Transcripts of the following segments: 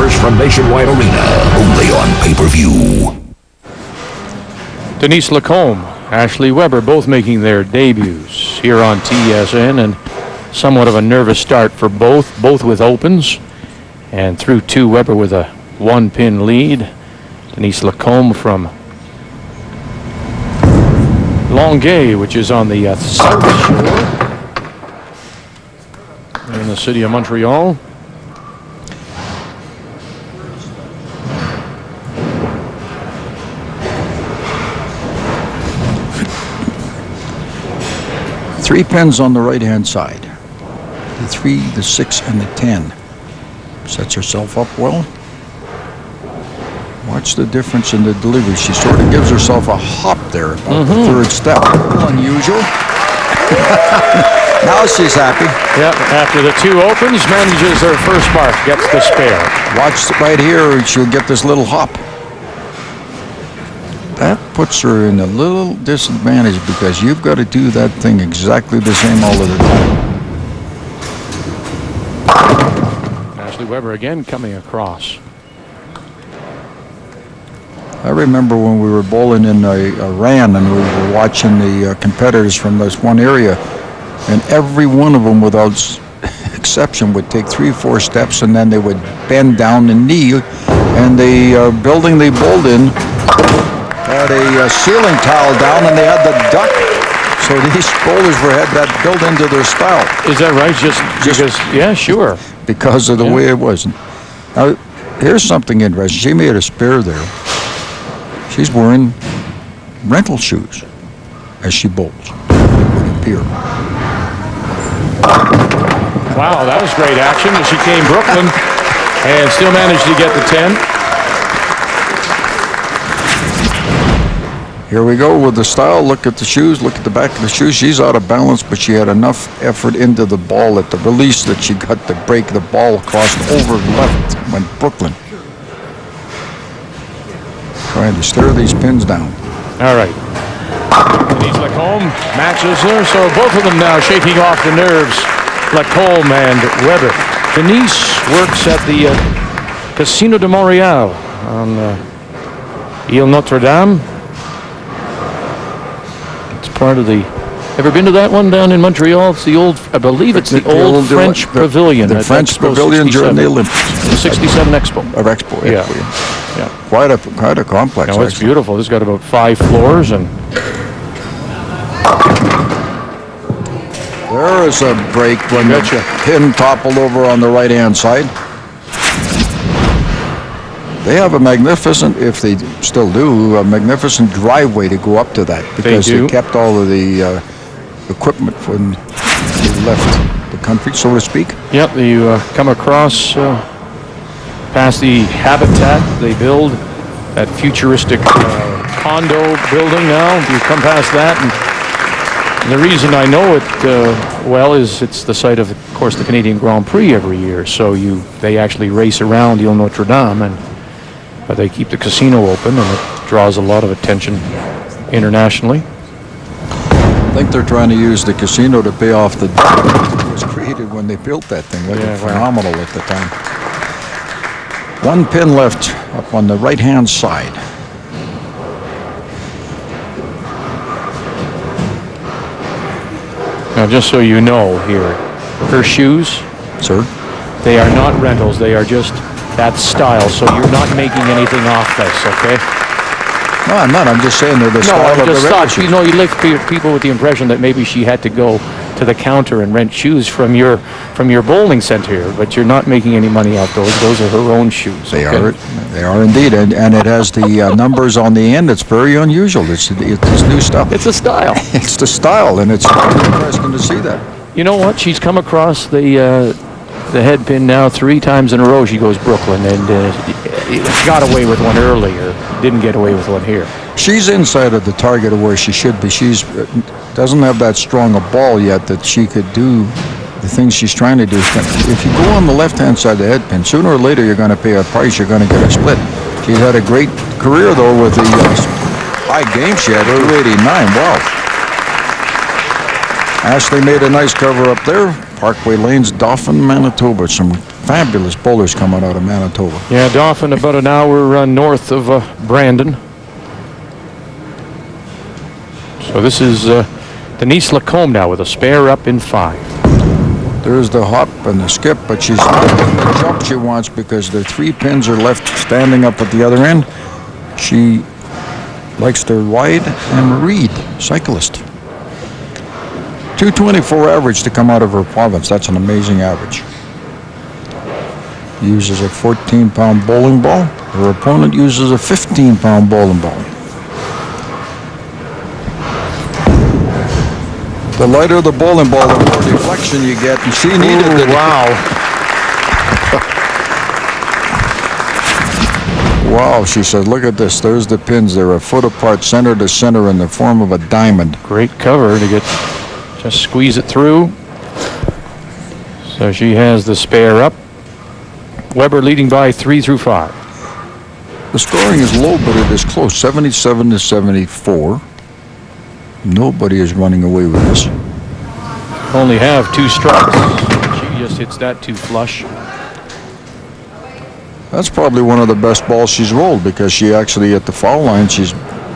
first from Nationwide Arena, only on pay-per-view. Denise Lacombe, Ashleigh Weber, both making their debuts here on TSN, and somewhat of a nervous start for both with opens. And through two, Weber with a one-pin lead. Denise Lacombe from Longueuil, which is on the south shore in the city of Montreal. Three pins on the right-hand side. The 3, the 6, and the 10. Sets herself up well. Watch the difference in the delivery. She sort of gives herself a hop there about the third step. Unusual. Now she's happy. Yep, after the two opens, manages her first mark, gets the spare. Watch right here, she'll get this little hop. That puts her in a little disadvantage because you've got to do that thing exactly the same all of the time. Ashleigh Weber again coming across. I remember when we were bowling in Iran and we were watching the competitors from this one area, and every one of them without exception would take 3 or 4 steps and then they would bend down and knee, and the building they bowled in had a ceiling tile down and they had the duck, so these bowlers had that built into their style. Is that right? Just because, yeah, sure. Because of the way it was. Now, here's something interesting. She made a spare there. She's wearing rental shoes as she bowls. It would appear. Wow, that was great action. She came Brooklyn and still managed to get the 10. Here we go with the style. Look at the shoes. Look at the back of the shoes. She's out of balance, but she had enough effort into the ball at the release that she got to break the ball across over left when Brooklyn. Trying to stir these pins down. All right. Denise Lacombe matches her, so both of them now shaking off the nerves. Lacombe and Weber. Denise works at the Casino de Montréal on Ile Notre-Dame. Part of the. Ever been to that one down in Montreal? It's the old. I believe it's the old French Pavilion. The French Pavilion during the Olympics. The '67 Expo. Expo. Yeah. Yeah. Quite a complex. No, it's beautiful. It's got about 5 floors, and there is a break when the pin toppled over on the right-hand side. They have a magnificent, if they still do, a magnificent driveway to go up to that because they kept all of the equipment when they left the country, so to speak. Yep, you come across past the habitat they build, that futuristic condo building now. You come past that, and the reason I know it well is it's the site of course, the Canadian Grand Prix every year. So they actually race around Ile Notre-Dame, but they keep the casino open, and it draws a lot of attention internationally. I think they're trying to use the casino to pay off the debt that was created when they built that thing. That was phenomenal at the time. 1 pin left up on the right-hand side. Now, just so you know here, her shoes, sir, they are not rentals. They are just that style, so you're not making anything off this, okay? No, I'm not. I'm just saying they're the style of the regular shoes. You left people with the impression that maybe she had to go to the counter and rent shoes from your bowling center, but you're not making any money off those. Those are her own shoes. They are indeed, and it has the numbers on the end. It's very unusual. It's new stuff. It's a style. It's the style, and it's interesting to see that. You know what? She's come across the head pin now 3 times in a row. She goes Brooklyn, and got away with one earlier. Didn't get away with one here. She's inside of the target of where she should be. She's doesn't have that strong a ball yet that she could do the things she's trying to do. If you go on the left-hand side of the head pin, sooner or later you're going to pay a price. You're going to get a split. She's had a great career though with the high game she had, 289. Wow. Ashleigh made a nice cover up there. Parkway Lanes, Dauphin, Manitoba. Some fabulous bowlers coming out of Manitoba. Yeah, Dauphin about an hour north of Brandon. So this is Denise Lacombe now with a spare up in 5. There's the hop and the skip, but she's not getting the jump she wants because the 3 pins are left standing up at the other end. She likes to ride and read. Cyclist. 224 average to come out of her province. That's an amazing average. Uses a 14-pound bowling ball. Her opponent uses a 15-pound bowling ball. The lighter the bowling ball, the more deflection you get, and she needed it. Wow. Wow, she said, look at this. There's the pins. They're a foot apart, center to center, in the form of a diamond. Great cover to just squeeze it through. So she has the spare up. Weber leading by 3 through 5. The scoring is low, but it is close. 77 to 74. Nobody is running away with this. Only have 2 strikes. She just hits that too flush. That's probably one of the best balls she's rolled because she actually at the foul line, she's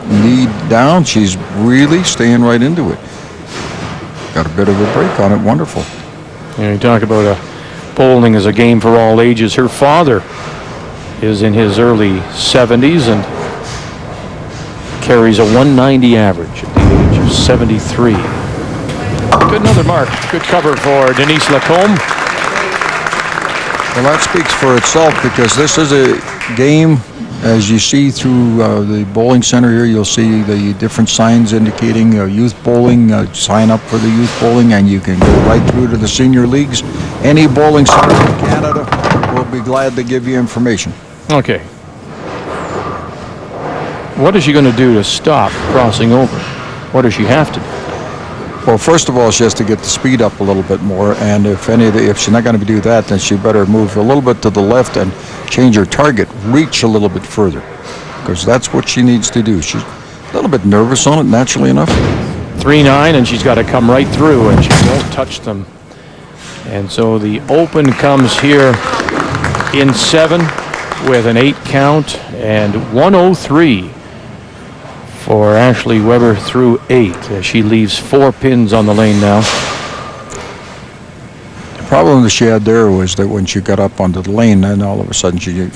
knee down. She's really staying right into it. Got a bit of a break on it. Wonderful. You talk about bowling as a game for all ages. Her father is in his early 70s and carries a 190 average at the age of 73. Good, another mark. Good cover for Denise Lacombe. Well, that speaks for itself because this is a game, as you see through the bowling center here, you'll see the different signs indicating youth bowling, sign up for the youth bowling, and you can go right through to the senior leagues. Any bowling center in Canada will be glad to give you information. Okay. What is she going to do to stop crossing over? What does she have to do? Well, first of all, she has to get the speed up a little bit more, and if she's not going to do that, then she better move a little bit to the left and change her target, reach a little bit further, because that's what she needs to do. She's a little bit nervous on it, naturally enough. 3-9, and she's got to come right through, and she won't touch them. And so the open comes here in 7 with an 8 count and 103 for Ashleigh Weber through 8 as she leaves 4 pins on the lane now. The problem that she had there was that when she got up onto the lane, then all of a sudden she had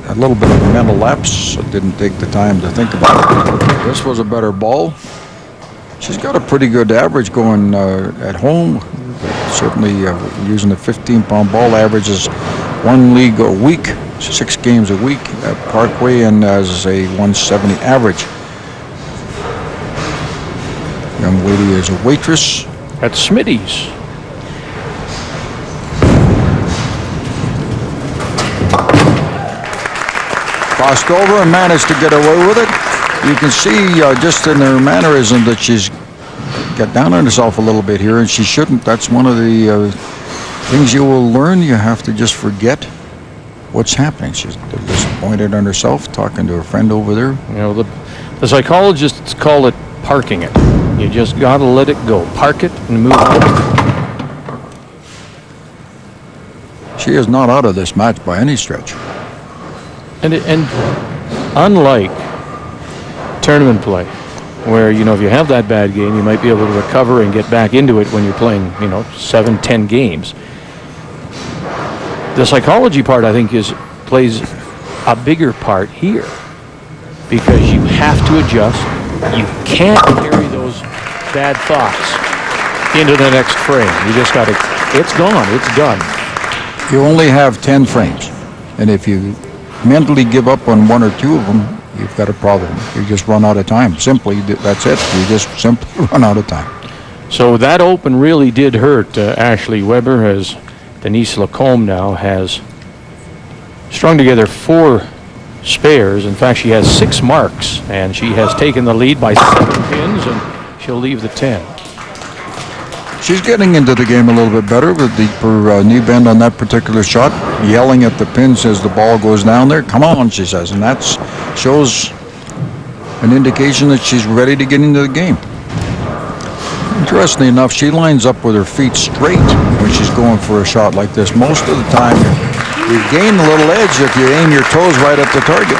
a little bit of a mental lapse. Didn't take the time to think about it. This was a better ball. She's got a pretty good average going at home. Certainly using the 15-pound ball, averages 1 league a week, 6 games a week at Parkway, and as a 170 average. Young lady is a waitress at Smitty's. Crossed over and managed to get away with it. You can see just in her mannerism that she's got down on herself a little bit here, and she shouldn't. That's one of the things you will learn. You have to just forget what's happening. She's disappointed in herself, talking to her friend over there. You know, the psychologists call it parking it. You just got to let it go. Park it and move on. She is not out of this match by any stretch. And unlike tournament play, where, you know, if you have that bad game, you might be able to recover and get back into it when you're playing, 7-10 games. The psychology part, I think, plays a bigger part here because you have to adjust. You can't carry those bad thoughts into the next frame. You just got to, it's gone, it's done. You only have 10 frames, and if you mentally give up on 1 or 2 of them, you've got a problem. You just run out of time. Simply, that's it. You just simply run out of time. So that open really did hurt Ashleigh Weber, as Denise Lacombe now has strung together 4 spares. In fact, she has 6 marks, and she has taken the lead by 7 pins, and she'll leave the 10. She's getting into the game a little bit better with deeper knee bend on that particular shot, yelling at the pins as the ball goes down there. Come on, she says, and that shows an indication that she's ready to get into the game. Interestingly enough, she lines up with her feet straight when she's going for a shot like this. Most of the time, You gain a little edge if you aim your toes right at the target.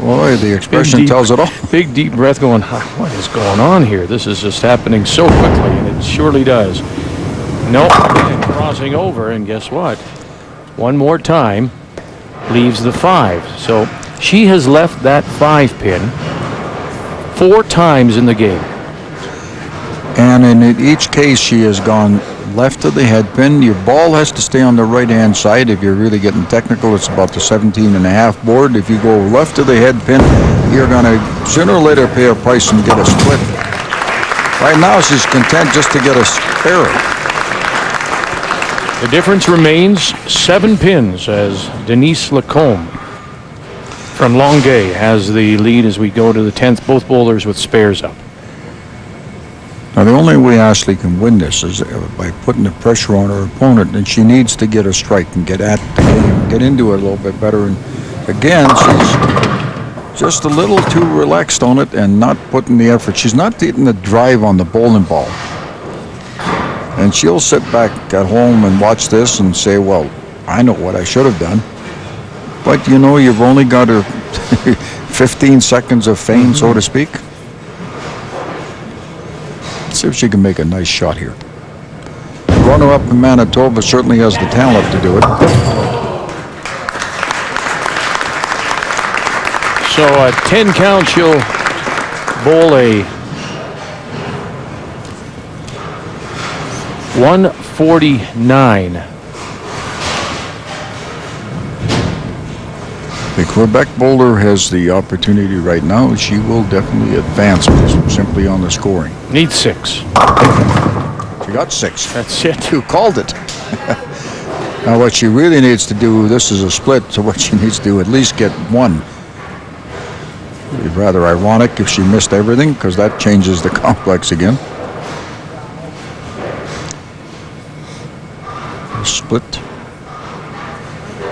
Boy, the expression tells it all. Big deep breath going, what is going on here? This is just happening so quickly, and it surely does. Nope, and crossing over, and guess what? One more time, leaves the 5. So she has left that 5 pin 4 times in the game. And in each case, she has gone left of the head pin. Your ball has to stay on the right-hand side. If you're really getting technical, it's about the 17.5 board. If you go left of the head pin, you're going to sooner or later pay a price and get a split. Right now, she's content just to get a error. The difference remains 7 pins as Denise Lacombe from Longueuil has the lead as we go to the 10th. Both bowlers with spares up. Now, the only way Ashleigh can win this is by putting the pressure on her opponent, and she needs to get a strike and get at the game, get into it a little bit better. And again, she's just a little too relaxed on it and not putting the effort. She's not getting the drive on the bowling ball. And she'll sit back at home and watch this and say, well, I know what I should have done. But, you know, you've only got 15 seconds of fame, so to speak. Let's see if she can make a nice shot here. Runner-up in Manitoba certainly has the talent to do it. So at 10 count, she'll bowl a 149. The Quebec bowler has the opportunity right now. She will definitely advance simply on the scoring. Needs 6. She got 6. That's it. You called it. Now what she really needs to do, this is a split, so what she needs to do, at least get 1. It'd be rather ironic if she missed everything, because that changes the complex again. Split.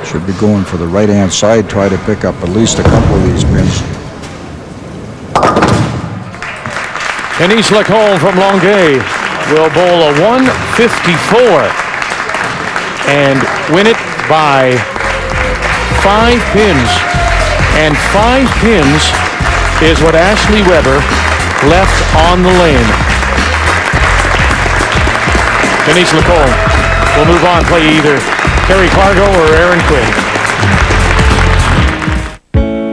Should be going for the right-hand side, try to pick up at least a couple of these pins. Denise Lacombe from Longueuil will bowl a 154 and win it by 5 pins. And 5 pins is what Ashleigh Weber left on the lane. Denise Lacombe will move on, play either Terry Cargo or Aaron Quinn.